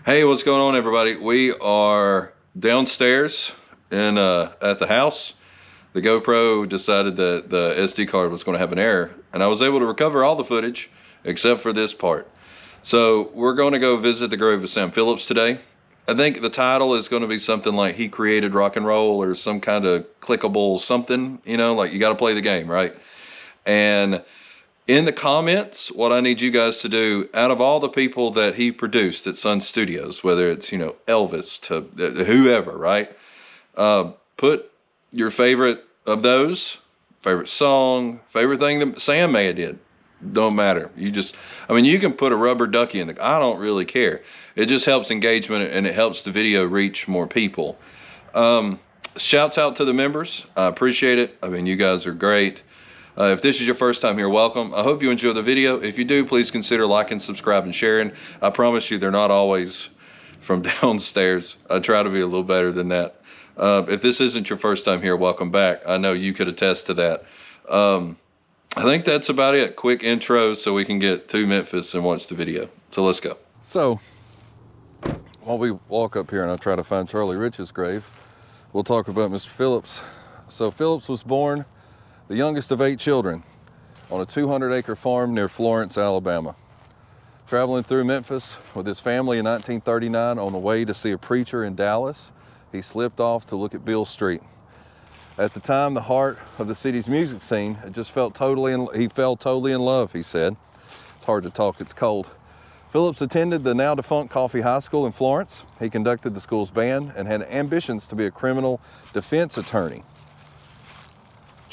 Hey, what's going on, everybody? We are downstairs in at the house. The GoPro decided that the SD card was going to have an error, and I was able to recover all the footage except for this part. So we're going to go visit the grave of Sam Phillips today. I think the title is going to be something like "He Created Rock and Roll" or some kind of clickable something. Like you got to play the game, right? And in the comments, what I need you guys to do, out of all the people that he produced at Sun Studios, whether it's, Elvis to whoever, right? Put your favorite of those, favorite song, favorite thing that Sam may have did. Don't matter. You can put a rubber ducky in I don't really care. It just helps engagement and it helps the video reach more people. Shouts out to the members. I appreciate it. You guys are great. If this is your first time here, welcome. I hope you enjoy the video. If you do, please consider liking, subscribing, and sharing. I promise you they're not always from downstairs. I try to be a little better than that. If this isn't your first time here, welcome back. I know you could attest to that. I think that's about it. Quick intro so we can get to Memphis and watch the video. So let's go. So while we walk up here and I try to find Charlie Rich's grave, we'll talk about Mr. Phillips. So Phillips was born the youngest of 8 children, on a 200-acre farm near Florence, Alabama. Traveling through Memphis with his family in 1939 on the way to see a preacher in Dallas, he slipped off to look at Beale Street. At the time, the heart of the city's music scene, he fell totally in love, he said. It's hard to talk, it's cold. Phillips attended the now defunct Coffee High School in Florence. He conducted the school's band and had ambitions to be a criminal defense attorney.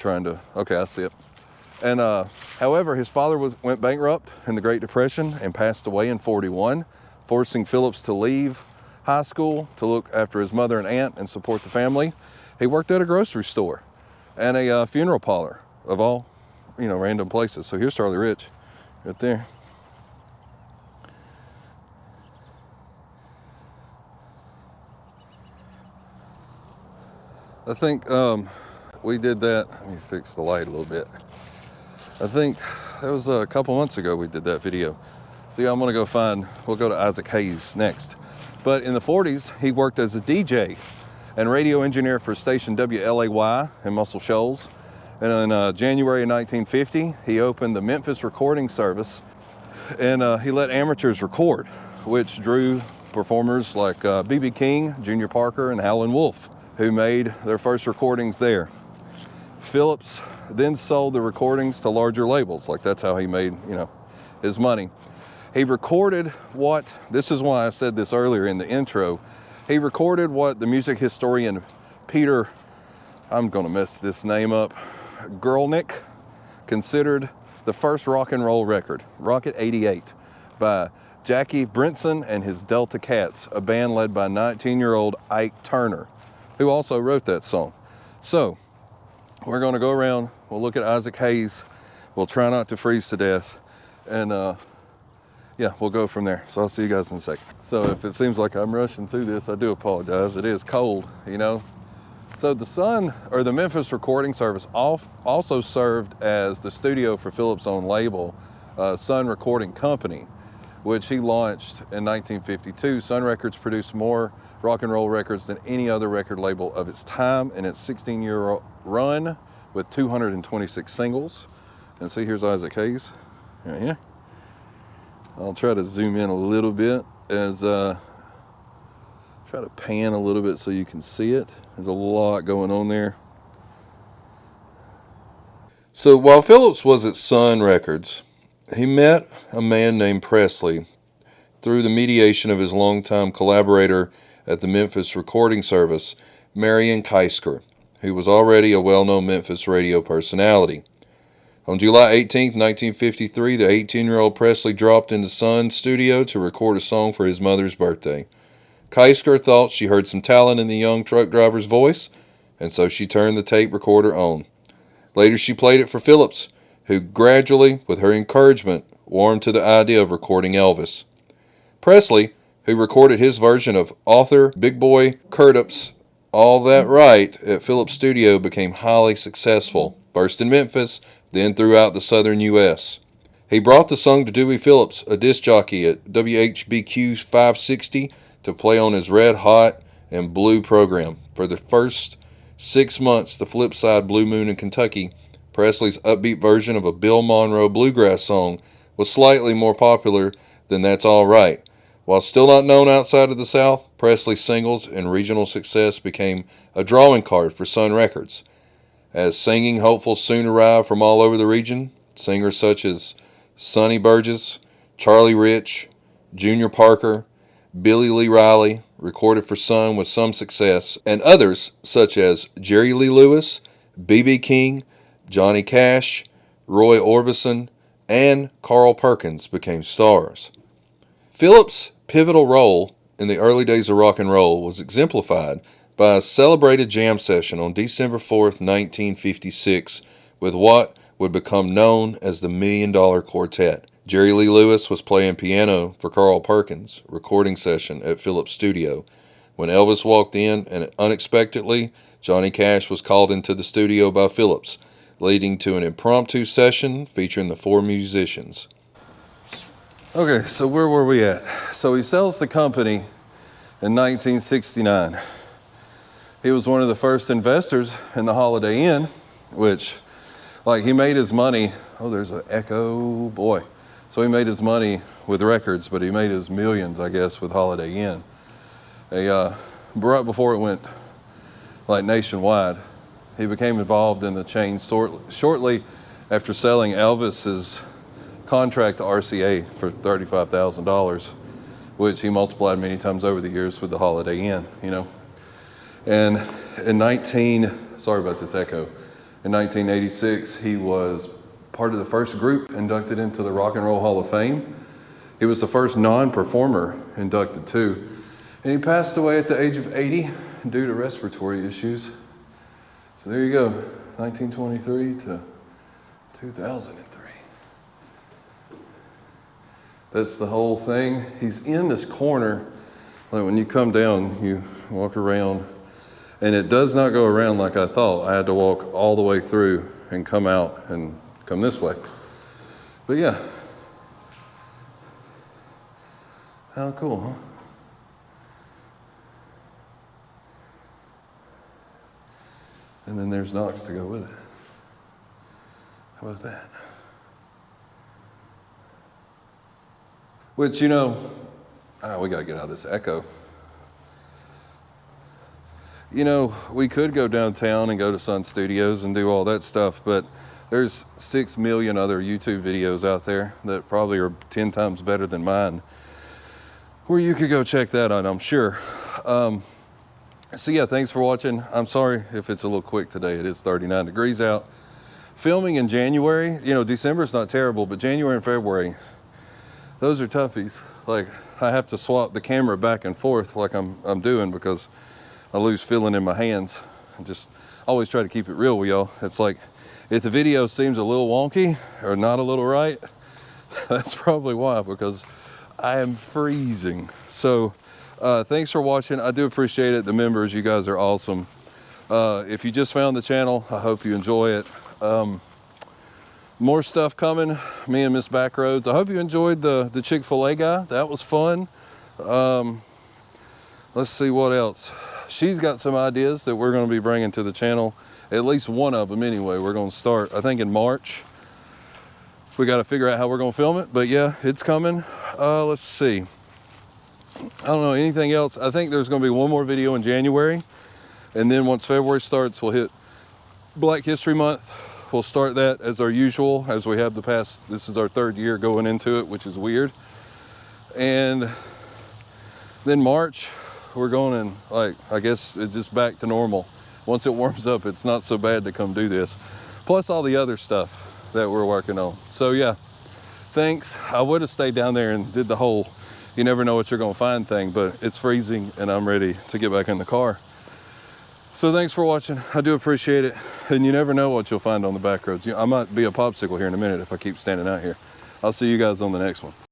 Okay, I see it. And however, his father went bankrupt in the Great Depression and passed away in 1941, forcing Phillips to leave high school to look after his mother and aunt and support the family. He worked at a grocery store and a funeral parlor of all, random places. So here's Charlie Rich right there. I think we did that. Let me fix the light a little bit. I think that was a couple months ago we did that video. So yeah, we'll go to Isaac Hayes next. But in the 40s, he worked as a DJ and radio engineer for station WLAY in Muscle Shoals. And in January of 1950, he opened the Memphis Recording Service, and he let amateurs record, which drew performers like B.B. King, Junior Parker, and Howlin' Wolf, who made their first recordings there. Phillips then sold the recordings to larger labels. That's how he made, his money. He recorded this is why I said this earlier in the intro, he recorded what the music historian Peter, I'm gonna mess this name up, Guralnick, considered the first rock and roll record, Rocket 88, by Jackie Brinson and his Delta Cats, a band led by 19-year-old Ike Turner, who also wrote that song. So, we're gonna go around, we'll look at Isaac Hayes, we'll try not to freeze to death, and we'll go from there. So I'll see you guys in a second. So if it seems like I'm rushing through this, I do apologize. It is cold, So the Memphis Recording Service also served as the studio for Phillips' own label, Sun Recording Company, which he launched in 1952. Sun Records produced more rock and roll records than any other record label of its time in its 16-year run with 226 singles. And see, here's Isaac Hayes right here. I'll try to zoom in a little bit try to pan a little bit so you can see it. There's a lot going on there. So while Phillips was at Sun Records, he met a man named Presley through the mediation of his longtime collaborator at the Memphis Recording Service, Marion Keisker, who was already a well-known Memphis radio personality. On July 18, 1953, the 18-year-old Presley dropped into Sun's studio to record a song for his mother's birthday. Keisker thought she heard some talent in the young truck driver's voice, and so she turned the tape recorder on. Later she played it for Phillips, who gradually, with her encouragement, warmed to the idea of recording Elvis. Presley, who recorded his version of author Big Boy Curdup's All That Right at Phillips' studio, became highly successful, first in Memphis, then throughout the southern U.S. He brought the song to Dewey Phillips, a disc jockey at WHBQ 560, to play on his Red Hot and Blue program. For the first 6 months, the flip side, Blue Moon in Kentucky, Presley's upbeat version of a Bill Monroe bluegrass song, was slightly more popular than That's All Right. While still not known outside of the South, Presley's singles and regional success became a drawing card for Sun Records. As singing hopefuls soon arrived from all over the region, singers such as Sonny Burgess, Charlie Rich, Junior Parker, Billy Lee Riley recorded for Sun with some success, and others such as Jerry Lee Lewis, B.B. King, Johnny Cash, Roy Orbison, and Carl Perkins became stars. Phillips' pivotal role in the early days of rock and roll was exemplified by a celebrated jam session on December 4th, 1956, with what would become known as the $1 Million Quartet. Jerry Lee Lewis was playing piano for Carl Perkins' recording session at Phillips' studio. When Elvis walked in, and unexpectedly, Johnny Cash was called into the studio by Phillips, leading to an impromptu session featuring the 4 musicians. Okay, so where were we at? So he sells the company in 1969. He was one of the first investors in the Holiday Inn, which, like, he made his money. Oh, there's an echo, boy. So he made his money with records, but he made his millions, I guess, with Holiday Inn. Right before it went, like, nationwide, he became involved in the chain shortly after selling Elvis's contract to RCA for $35,000, which he multiplied many times over the years with the Holiday Inn, you know. And sorry about this echo, in 1986, he was part of the first group inducted into the Rock and Roll Hall of Fame. He was the first non-performer inducted too. And he passed away at the age of 80 due to respiratory issues. So there you go, 1923 to 2003. That's the whole thing. He's in this corner. Like when you come down, you walk around, and it does not go around like I thought. I had to walk all the way through and come out and come this way. But yeah. How cool, huh? And then there's Knox to go with it. How about that? Which, you know, we got to get out of this echo. You know, we could go downtown and go to Sun Studios and do all that stuff, but there's 6 million other YouTube videos out there that probably are 10 times better than mine, where you could go check that out, I'm sure. So yeah, thanks for watching. I'm sorry if it's a little quick today. It is 39 degrees out. Filming in January, you know, December's not terrible, but January and February, those are toughies. Like, I have to swap the camera back and forth like I'm doing because I lose feeling in my hands. I just always try to keep it real with y'all. It's like, if the video seems a little wonky or not a little right, that's probably why, because I am freezing. So thanks for watching. I do appreciate it. The members, you guys are awesome. If you just found the channel, I hope you enjoy it. More stuff coming, me and Miss Backroads. I hope you enjoyed the Chick-fil-A guy. That was fun. Let's see what else. She's got some ideas that we're going to be bringing to the channel. At least one of them anyway. We're going to start, I think, in March. We got to figure out how we're going to film it, but yeah, it's coming. Let's see. I don't know, anything else? I think there's going to be one more video in January. And then once February starts, we'll hit Black History Month. We'll start that as our usual, as we have the past. This is our 3rd year going into it, which is weird. And then March, we're going in, like, I guess it's just back to normal. Once it warms up, it's not so bad to come do this. Plus all the other stuff that we're working on. So yeah, thanks. I would have stayed down there and did the whole, you never know what you're gonna find thing, but it's freezing and I'm ready to get back in the car. So thanks for watching. I do appreciate it. And you never know what you'll find on the back roads. I might be a popsicle here in a minute if I keep standing out here. I'll see you guys on the next one.